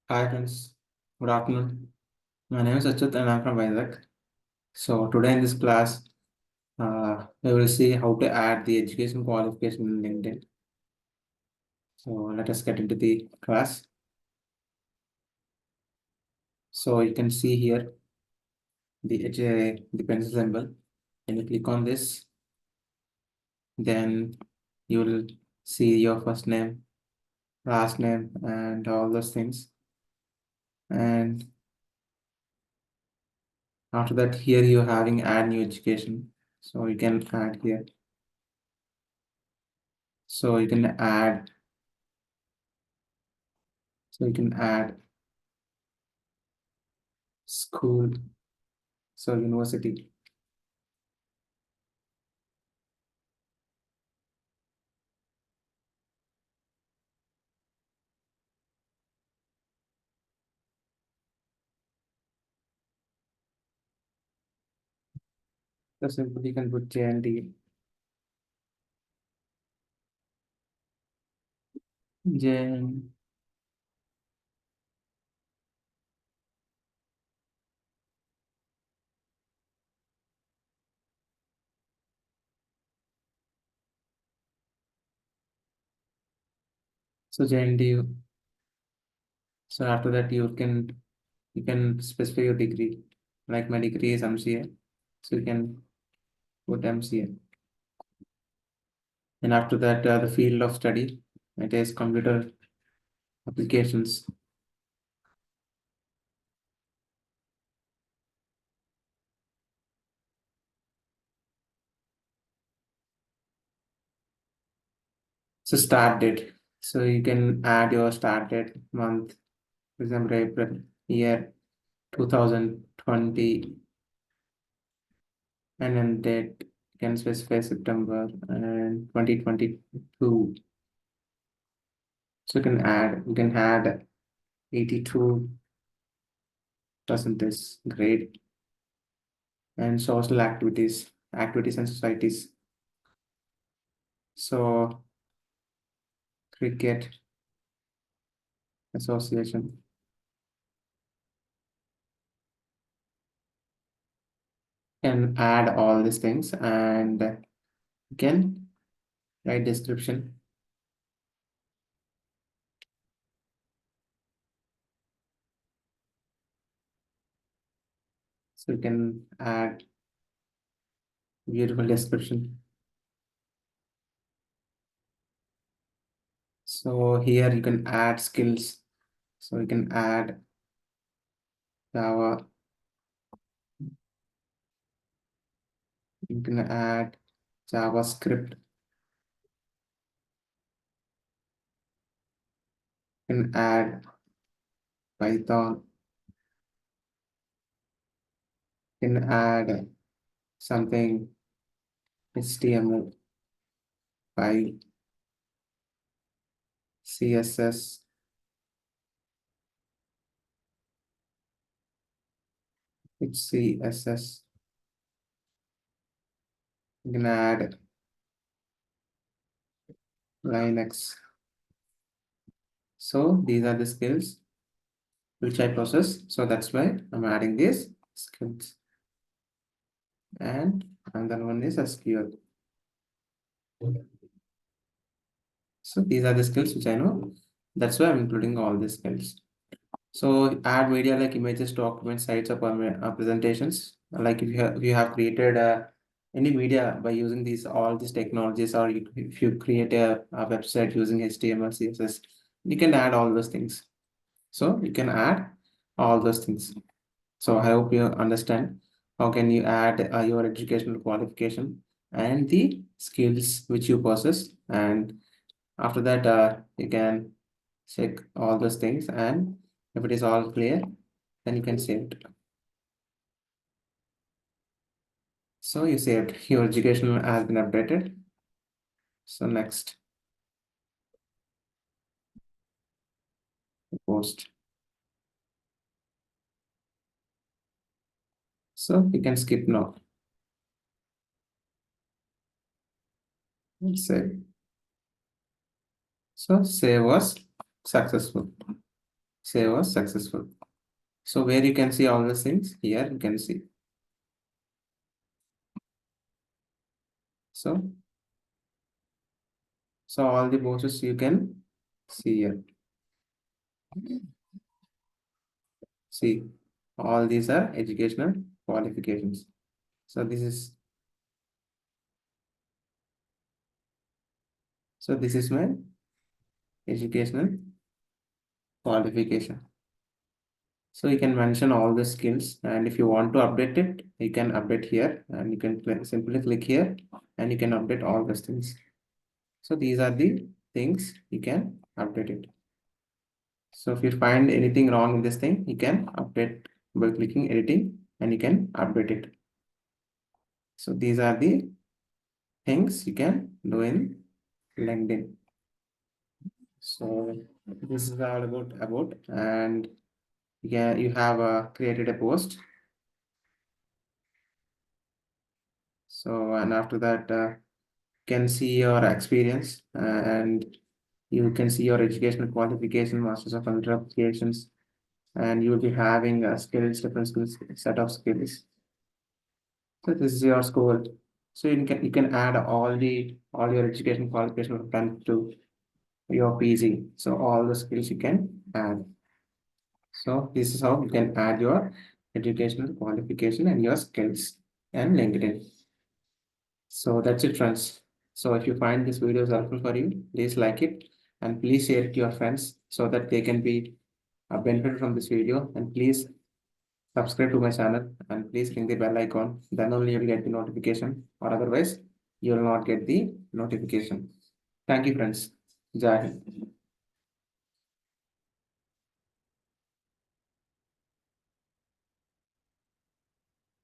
Hi friends, good afternoon. My name is Achyut and I'm from Vizag. So today in this class, we will see how to add the education qualification in LinkedIn. So let us get into the class. So you can see here the pencil symbol. When you click on this, then you will see your first name, last name, and all those things. And after that, here you're having add new education. So you can add here. So you can add. So you can add school, so university. So simply you can put JND. JN, so JND. So after that you can specify your degree. Like my degree is MCA, so you can put MCA. And after that, the field of study, it is computer applications. So start date. So you can add your start date, month, for example, April, year 2020, and then date you can specify September and 2022. So you can add 82 percentage grade and social activities and societies. So cricket association can add all these things and you can write description. So you can add beautiful description. So here you can add skills. So you can add Java, you can add JavaScript, you can add Python, you can add something HTML5, CSS, CSS. You can add Linux. So these are the skills which I possess. So that's why I'm adding these skills. And another one is SQL. So these are the skills which I know. That's why I'm including all these skills. So add media like images, documents, sites, or presentations. Like if you have created any media by using these all these technologies, or if you create a website using HTML, CSS, you can add all those things. So you can add all those things. So I hope you understand how can you add your educational qualification and the skills which you possess, and after that you can check all those things, and if it is all clear, then you can save it. So you saved your education has been updated. So next, post. So you can skip now. Save. So save was successful. Save was successful. So where you can see all the things, here you can see. So, so all the boxes you can see here. See, all these are educational qualifications. So this is my educational qualification. So you can mention all the skills, and if you want to update it, you can update here, and you can simply click here, and you can update all those things. So these are the things you can update it. So if you find anything wrong in this thing, you can update by clicking editing, and you can update it. So these are the things you can do in LinkedIn. So this is all about, and yeah, you have created a post. So and after that, can see your experience, and you can see your educational qualification, Masters of Computer Applications, and you will be having skills, different skills, set of skills. So this is your score. So you can add all your education qualification from 10 to your PG. So all the skills you can add. So this is how you can add your educational qualification and your skills and LinkedIn. So that's it, friends. So if you find this video helpful for you, please like it and please share it to your friends so that they can be benefited from this video. And please subscribe to my channel and please ring the bell icon. Then only you'll get the notification, or otherwise you will not get the notification. Thank you, friends. Jai Hind.